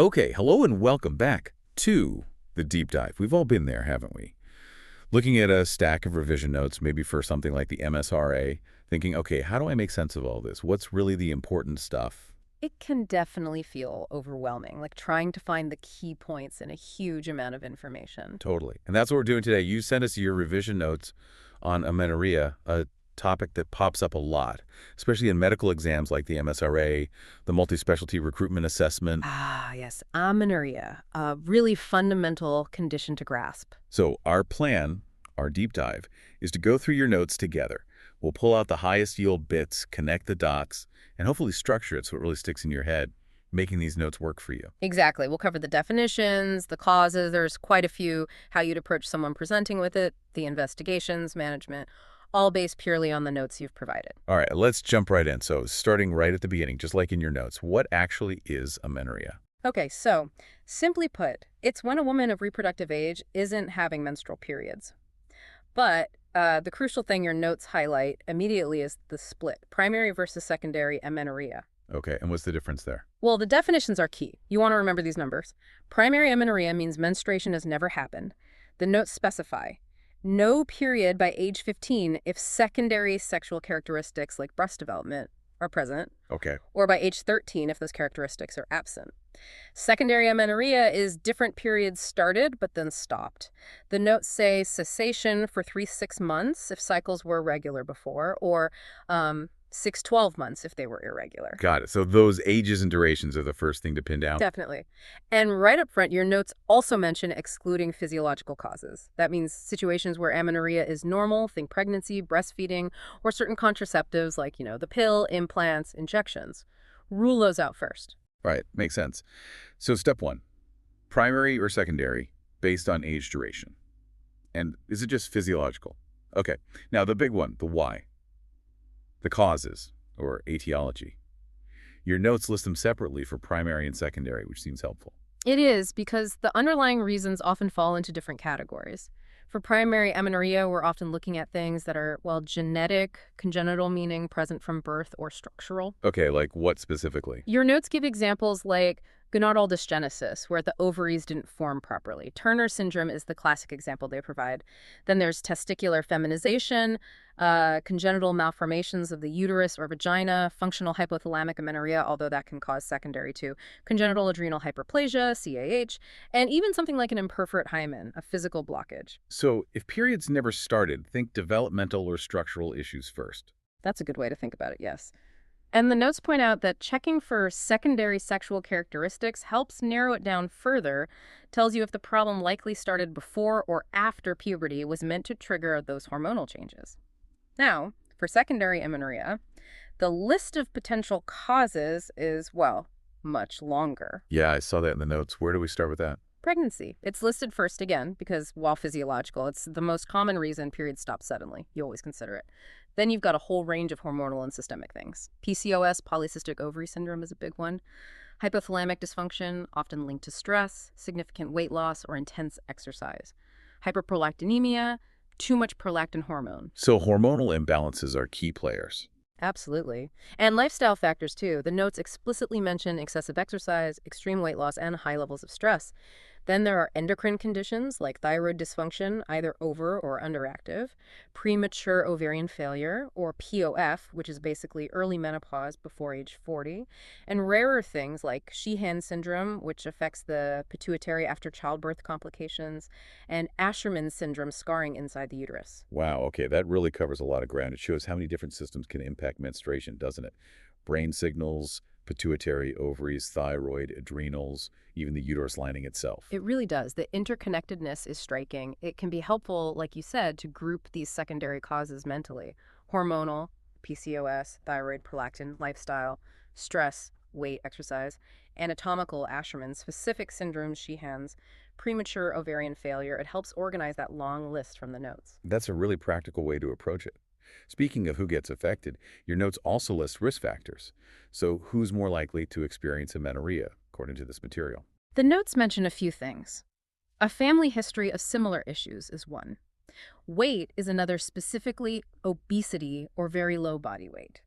Okay, hello and welcome back to the deep dive. We've all been there, haven't we? Looking at a stack of revision notes, maybe for something like the MSRA, thinking, okay, how do I make sense of all this? What's really the important stuff? It can definitely feel overwhelming, like trying to find the key points in a huge amount of information. Totally. And that's what we're doing today. You sent us your revision notes on amenorrhea, a topic that pops up a lot, especially in medical exams like the MSRA, the multi-specialty recruitment assessment. Ah, yes, amenorrhea, a really fundamental condition to grasp. So our plan, our deep dive, is to go through your notes together. We'll pull out the highest yield bits, connect the dots, and hopefully structure it so it really sticks in your head, making these notes work for you. Exactly. We'll cover the definitions, the causes, there's quite a few, how you'd approach someone presenting with it, the investigations, management, all based purely on the notes you've provided. All right, let's jump right in. So starting right at the beginning, just like in your notes, what actually is amenorrhea? Okay, so simply put, it's when a woman of reproductive age isn't having menstrual periods. But the crucial thing your notes highlight immediately is the split, primary versus secondary amenorrhea. Okay, and what's the difference there? Well, the definitions are key. You want to remember these numbers. Primary amenorrhea means menstruation has never happened. The notes specify no period by age 15 if secondary sexual characteristics like breast development are present, Okay, or by age 13 if those characteristics are absent. Secondary amenorrhea is different periods started but then stopped. The notes say cessation for 3-6 months if cycles were regular before, or 6-12 months if they were irregular. got it. So those ages and durations are the first thing to pin down? Definitely. And right up front, your notes also mention excluding physiological causes. That means situations where amenorrhea is normal, think pregnancy, breastfeeding, or certain contraceptives like, the pill, implants, injections. Rule those out first. Right, makes sense. So step one, primary or secondary based on age duration. And is it just physiological? Okay, now the big one, the why. The causes, or etiology. Your notes list them separately for primary and secondary, which seems helpful. It is, because the underlying reasons often fall into different categories. For primary amenorrhea, we're often looking at things that are, genetic, congenital meaning present from birth, or structural. Okay, like what specifically? Your notes give examples like Gonadaldysgenesis, where the ovaries didn't form properly. Turner syndrome is the classic example they provide. Then there's testicular feminization, congenital malformations of the uterus or vagina, functional hypothalamic amenorrhea, although that can cause secondary too, congenital adrenal hyperplasia, CAH, and even something like an imperforate hymen, a physical blockage. So if periods never started, think developmental or structural issues first. That's a good way to think about it, yes. And the notes point out that checking for secondary sexual characteristics helps narrow it down further, tells you if the problem likely started before or after puberty was meant to trigger those hormonal changes. Now, for secondary amenorrhea, the list of potential causes is, much longer. Yeah, I saw that in the notes. Where do we start with that? Pregnancy. It's listed first again because, while physiological, it's the most common reason periods stop suddenly. You always consider it. Then you've got a whole range of hormonal and systemic things. PCOS, polycystic ovary syndrome, is a big one. Hypothalamic dysfunction, often linked to stress, significant weight loss, or intense exercise. Hyperprolactinemia, too much prolactin hormone. So hormonal imbalances are key players. Absolutely. And lifestyle factors, too. The notes explicitly mention excessive exercise, extreme weight loss, and high levels of stress. Then there are endocrine conditions like thyroid dysfunction, either over or underactive, premature ovarian failure, or POF, which is basically early menopause before age 40, and rarer things like Sheehan syndrome, which affects the pituitary after childbirth complications, and Asherman syndrome scarring inside the uterus. Wow, okay, that really covers a lot of ground. It shows how many different systems can impact menstruation, doesn't it? Brain signals, pituitary, ovaries, thyroid, adrenals, even the uterus lining itself. It really does. The interconnectedness is striking. It can be helpful, like you said, to group these secondary causes mentally. Hormonal, PCOS, thyroid, prolactin, lifestyle, stress, weight, exercise, anatomical, Asherman, specific syndromes, Sheehan's, premature ovarian failure. It helps organize that long list from the notes. That's a really practical way to approach it. Speaking of who gets affected, your notes also list risk factors. So who's more likely to experience amenorrhea, according to this material? The notes mention a few things. A family history of similar issues is one. Weight is another, specifically obesity or very low body weight.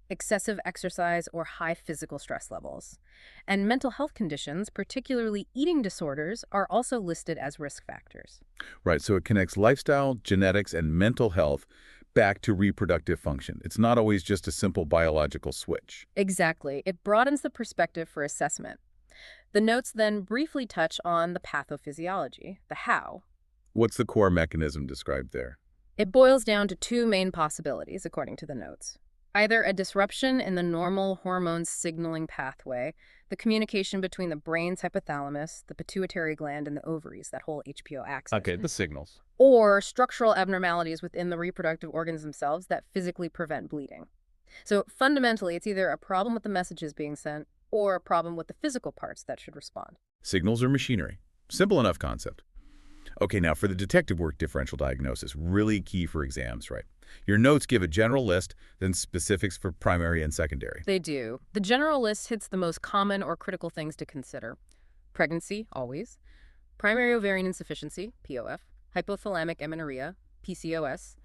excessive exercise, or high physical stress levels. And mental health conditions, particularly eating disorders, are also listed as risk factors. Right, so it connects lifestyle, genetics, and mental health back to reproductive function. It's not always just a simple biological switch. Exactly. It broadens the perspective for assessment. The notes then briefly touch on the pathophysiology, the how. What's the core mechanism described there? It boils down to two main possibilities, according to the notes. Either a disruption in the normal hormone signaling pathway, the communication between the brain's hypothalamus, the pituitary gland, and the ovaries, that whole HPO axis. Okay, the signals. Or structural abnormalities within the reproductive organs themselves that physically prevent bleeding. So fundamentally, it's either a problem with the messages being sent or a problem with the physical parts that should respond. Signals or machinery. Simple enough concept. Okay, now for the detective work, differential diagnosis, really key for exams, right? Your notes give a general list, then specifics for primary and secondary. They do. The general list hits the most common or critical things to consider. Pregnancy, always. Primary ovarian insufficiency, POF. Hypothalamic amenorrhea, PCOS.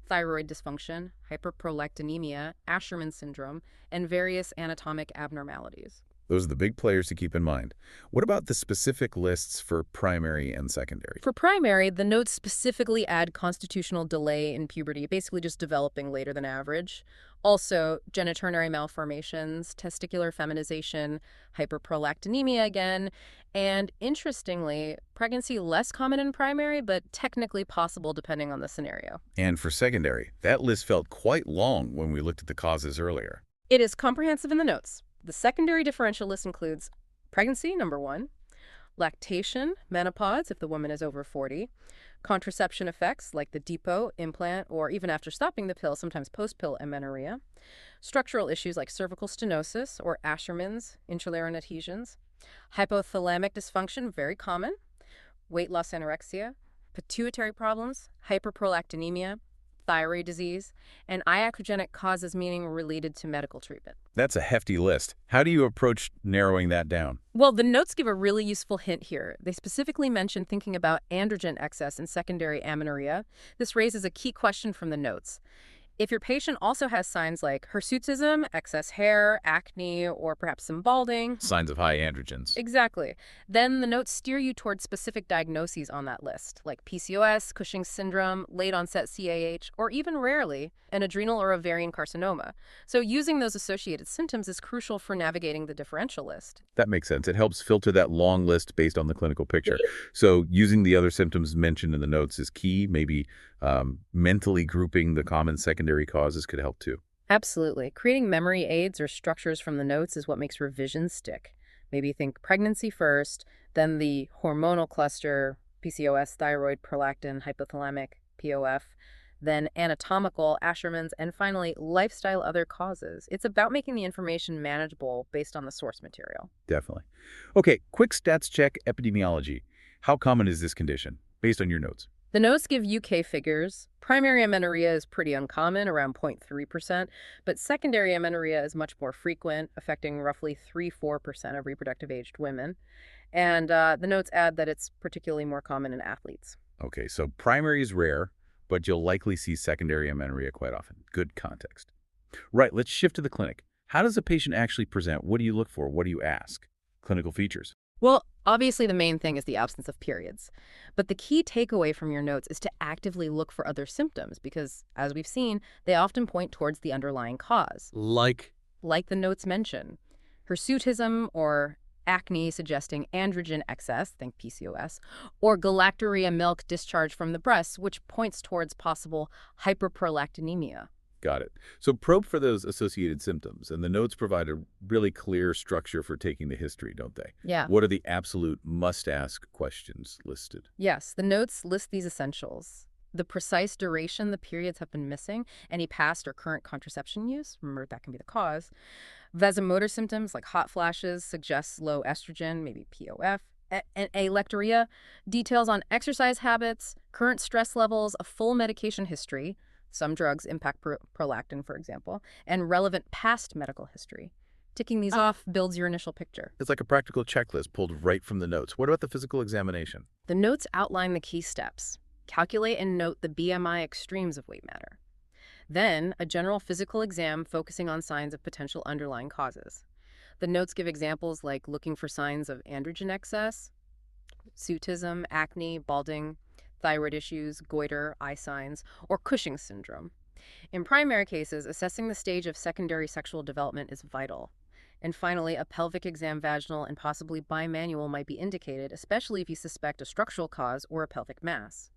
Thyroid dysfunction, hyperprolactinemia, Asherman syndrome, and various anatomic abnormalities. Those are the big players to keep in mind. What about the specific lists for primary and secondary? For primary, the notes specifically add constitutional delay in puberty, basically just developing later than average. Also, genitourinary malformations, testicular feminization, hyperprolactinemia again, and interestingly, pregnancy less common in primary, but technically possible depending on the scenario. And for secondary, that list felt quite long when we looked at the causes earlier. It is comprehensive in the notes. The secondary differential list includes pregnancy, number 1, lactation, menopause if the woman is over 40, contraception effects like the depot, implant, or even after stopping the pill, sometimes post-pill amenorrhea, structural issues like cervical stenosis or Asherman's, intrauterine adhesions, hypothalamic dysfunction, very common, weight loss anorexia, pituitary problems, hyperprolactinemia, thyroid disease, and iatrogenic causes, meaning related to medical treatment. That's a hefty list. How do you approach narrowing that down? Well, the notes give a really useful hint here. They specifically mention thinking about androgen excess in secondary amenorrhea. This raises a key question from the notes. If your patient also has signs like hirsutism, excess hair, acne, or perhaps some balding, Signs of high androgens. exactly, then the notes steer you towards specific diagnoses on that list, like PCOS, Cushing's syndrome, late-onset CAH, or even rarely, an adrenal or ovarian carcinoma. So using those associated symptoms is crucial for navigating the differential list. That makes sense. It helps filter that long list based on the clinical picture. So using the other symptoms mentioned in the notes is key. Maybe mentally grouping the common secondary causes could help too. Absolutely. Creating memory aids or structures from the notes is what makes revision stick. Maybe think pregnancy first, then the hormonal cluster, PCOS, thyroid, prolactin, hypothalamic, POF, then anatomical, Asherman's, and finally, lifestyle other causes. It's about making the information manageable based on the source material. Definitely. Okay, quick stats check, epidemiology. How common is this condition, based on your notes? The notes give UK figures. Primary amenorrhea is pretty uncommon, around 0.3%, but secondary amenorrhea is much more frequent, affecting roughly 3–4% of reproductive-aged women. And the notes add that it's particularly more common in athletes. Okay, so primary is rare, but you'll likely see secondary amenorrhea quite often. Good context. Right, let's shift to the clinic. How does a patient actually present? What do you look for? What do you ask? Clinical features. Well, obviously the main thing is the absence of periods. But the key takeaway from your notes is to actively look for other symptoms because, as we've seen, they often point towards the underlying cause. Like the notes mention. Hirsutism or acne suggesting androgen excess, think PCOS, or galactorrhea, milk discharge from the breasts, which points towards possible hyperprolactinemia. Got it. So probe for those associated symptoms, and the notes provide a really clear structure for taking the history, don't they? Yeah. What are the absolute must-ask questions listed? Yes, the notes list these essentials. The precise duration the periods have been missing, any past or current contraception use, remember that can be the cause. Vasomotor symptoms like hot flashes suggests low estrogen, maybe POF. And alectorrhea, details on exercise habits, current stress levels, a full medication history. Some drugs impact prolactin, for example, and relevant past medical history. Ticking these off builds your initial picture. It's like a practical checklist pulled right from the notes. What about the physical examination? The notes outline the key steps. Calculate and note the BMI extremes of weight matter. Then, a general physical exam focusing on signs of potential underlying causes. The notes give examples like looking for signs of androgen excess, sutism, acne, balding, thyroid issues, goiter, eye signs, or Cushing's syndrome. In primary cases, assessing the stage of secondary sexual development is vital. And finally, a pelvic exam, vaginal and possibly bimanual, might be indicated, especially if you suspect a structural cause or a pelvic mass.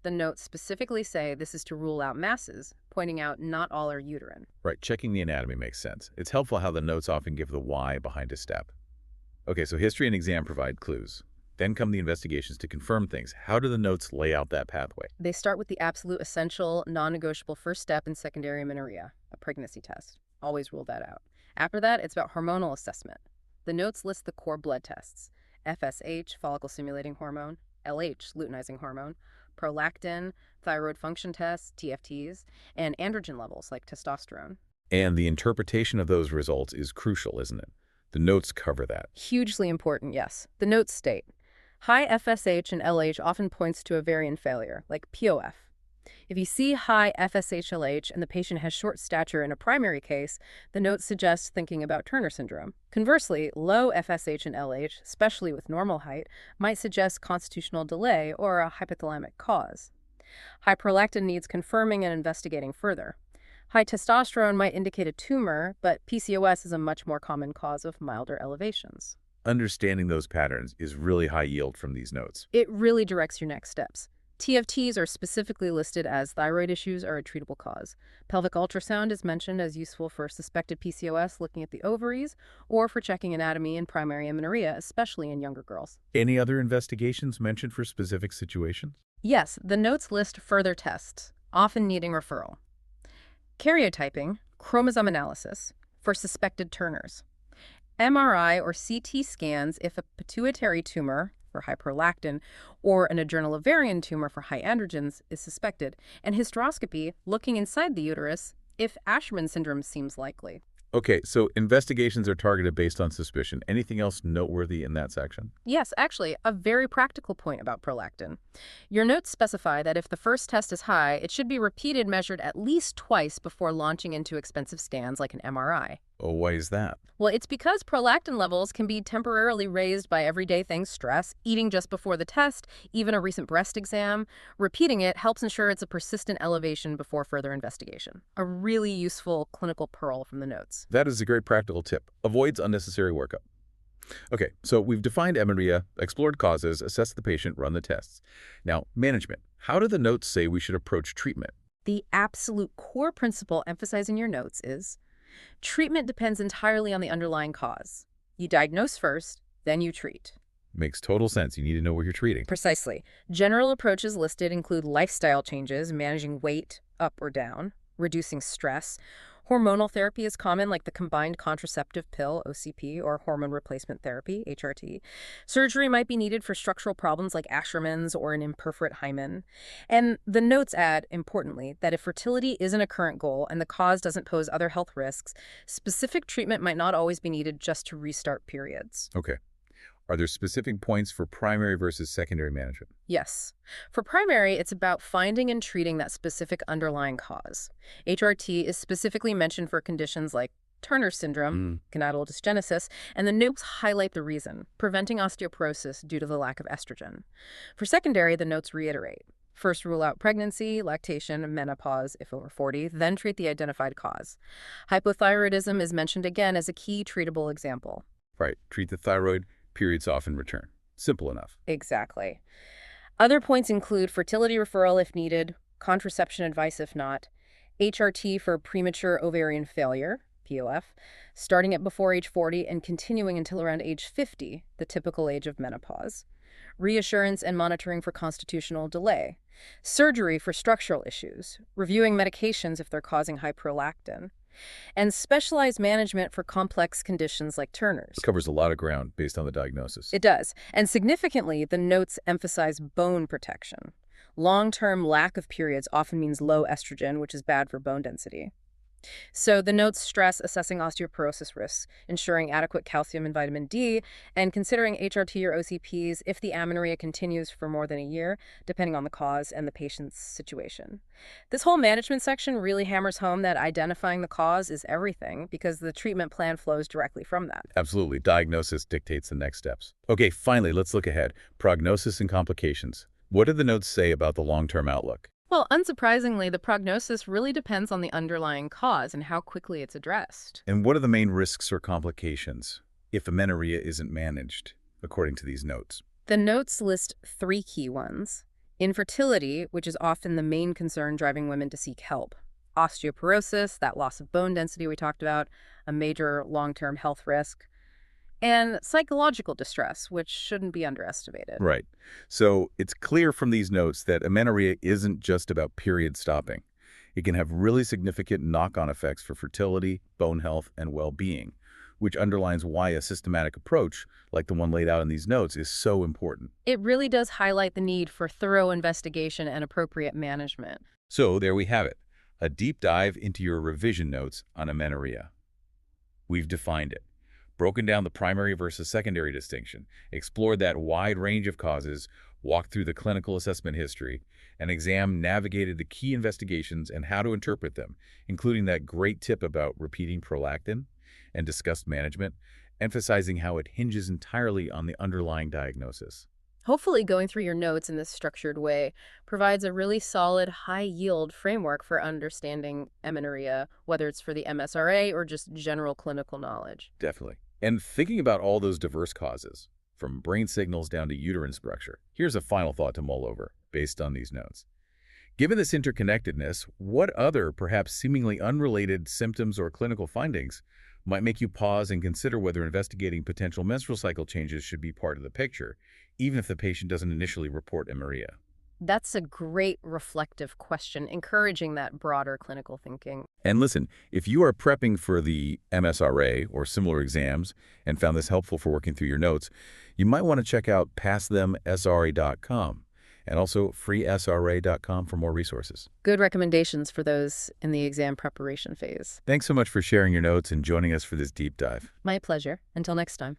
The notes specifically say this is to rule out masses, pointing out not all are uterine. Right, checking the anatomy makes sense. It's helpful how the notes often give the why behind a step. Okay, so history and exam provide clues. Then come the investigations to confirm things. How do the notes lay out that pathway? They start with the absolute essential, non-negotiable first step in secondary amenorrhea, a pregnancy test. Always rule that out. After that, it's about hormonal assessment. The notes list the core blood tests: FSH, follicle-stimulating hormone; LH, luteinizing hormone; prolactin, thyroid function tests, TFTs; and androgen levels like testosterone. And the interpretation of those results is crucial, isn't it? The notes cover that. Hugely important, yes. The notes state, high FSH and LH often points to ovarian failure, like POF. If you see high FSH-LH and the patient has short stature in a primary case, the notes suggest thinking about Turner syndrome. Conversely, low FSH and LH, especially with normal height, might suggest constitutional delay or a hypothalamic cause. High prolactin needs confirming and investigating further. High testosterone might indicate a tumor, but PCOS is a much more common cause of milder elevations. Understanding those patterns is really high yield from these notes. It really directs your next steps. TFTs are specifically listed as thyroid issues are a treatable cause. Pelvic ultrasound is mentioned as useful for suspected PCOS, looking at the ovaries, or for checking anatomy in primary amenorrhea, especially in younger girls. Any other investigations mentioned for specific situations? Yes, the notes list further tests, often needing referral. Karyotyping, chromosome analysis, for suspected Turners. MRI or CT scans if a pituitary tumor, for high prolactin, or an adrenal ovarian tumor for high androgens is suspected, and hysteroscopy, looking inside the uterus, if Asherman syndrome seems likely. Okay, so investigations are targeted based on suspicion. Anything else noteworthy in that section? Yes, actually, a very practical point about prolactin. Your notes specify that if the first test is high, it should be repeated, measured at least twice before launching into expensive scans like an MRI. Oh, why is that? Well, it's because prolactin levels can be temporarily raised by everyday things: stress, eating just before the test, even a recent breast exam. Repeating it helps ensure it's a persistent elevation before further investigation. A really useful clinical pearl from the notes. That is a great practical tip. Avoids unnecessary workup. Okay, so we've defined amenorrhea, explored causes, assessed the patient, run the tests. Now, management. How do the notes say we should approach treatment? The absolute core principle emphasized in your notes is treatment depends entirely on the underlying cause. You diagnose first, then you treat. Makes total sense. You need to know what you're treating. Precisely. General approaches listed include lifestyle changes, managing weight up or down, reducing stress. Hormonal therapy is common, like the combined contraceptive pill, OCP, or hormone replacement therapy, HRT. Surgery might be needed for structural problems like Asherman's or an imperforate hymen. And the notes add, importantly, that if fertility isn't a current goal and the cause doesn't pose other health risks, specific treatment might not always be needed just to restart periods. Okay. Are there specific points for primary versus secondary management? Yes. For primary, it's about finding and treating that specific underlying cause. HRT is specifically mentioned for conditions like Turner syndrome, Gonadaldysgenesis, and the notes highlight the reason: preventing osteoporosis due to the lack of estrogen. For secondary, the notes reiterate: first, rule out pregnancy, lactation, menopause if over 40, then treat the identified cause. Hypothyroidism is mentioned again as a key treatable example. Right. Treat the thyroid. Periods often return. Simple enough. Exactly. Other points include fertility referral if needed, contraception advice if not, HRT for premature ovarian failure, POF, starting it before age 40 and continuing until around age 50, the typical age of menopause, reassurance and monitoring for constitutional delay, surgery for structural issues, reviewing medications if they're causing high prolactin, and specialized management for complex conditions like Turner's. It covers a lot of ground based on the diagnosis. It does. And significantly, the notes emphasize bone protection. Long-term lack of periods often means low estrogen, which is bad for bone density. So the notes stress assessing osteoporosis risks, ensuring adequate calcium and vitamin D, and considering HRT or OCPs if the amenorrhea continues for more than a year, depending on the cause and the patient's situation. This whole management section really hammers home that identifying the cause is everything because the treatment plan flows directly from that. Absolutely. Diagnosis dictates the next steps. Okay, finally, let's look ahead. Prognosis and complications. What do the notes say about the long-term outlook? Well, unsurprisingly, the prognosis really depends on the underlying cause and how quickly it's addressed. And what are the main risks or complications if amenorrhea isn't managed, according to these notes? The notes list 3 key ones. Infertility, which is often the main concern driving women to seek help. Osteoporosis, that loss of bone density we talked about, a major long-term health risk. And psychological distress, which shouldn't be underestimated. Right. So it's clear from these notes that amenorrhea isn't just about period stopping. It can have really significant knock-on effects for fertility, bone health, and well-being, which underlines why a systematic approach, like the one laid out in these notes, is so important. It really does highlight the need for thorough investigation and appropriate management. So there we have it, a deep dive into your revision notes on amenorrhea. We've defined it, broken down the primary versus secondary distinction, explored that wide range of causes, walked through the clinical assessment history, and navigated the key investigations and how to interpret them, including that great tip about repeating prolactin, and discussed management, emphasizing how it hinges entirely on the underlying diagnosis. Hopefully, going through your notes in this structured way provides a really solid, high-yield framework for understanding amenorrhea, whether it's for the MSRA or just general clinical knowledge. Definitely. And thinking about all those diverse causes, from brain signals down to uterine structure, here's a final thought to mull over, based on these notes. Given this interconnectedness, what other, perhaps seemingly unrelated symptoms or clinical findings might make you pause and consider whether investigating potential menstrual cycle changes should be part of the picture, even if the patient doesn't initially report amenorrhea? That's a great reflective question, encouraging that broader clinical thinking. And listen, if you are prepping for the MSRA or similar exams and found this helpful for working through your notes, you might want to check out passthemsra.com and also freesra.com for more resources. Good recommendations for those in the exam preparation phase. Thanks so much for sharing your notes and joining us for this deep dive. My pleasure. Until next time.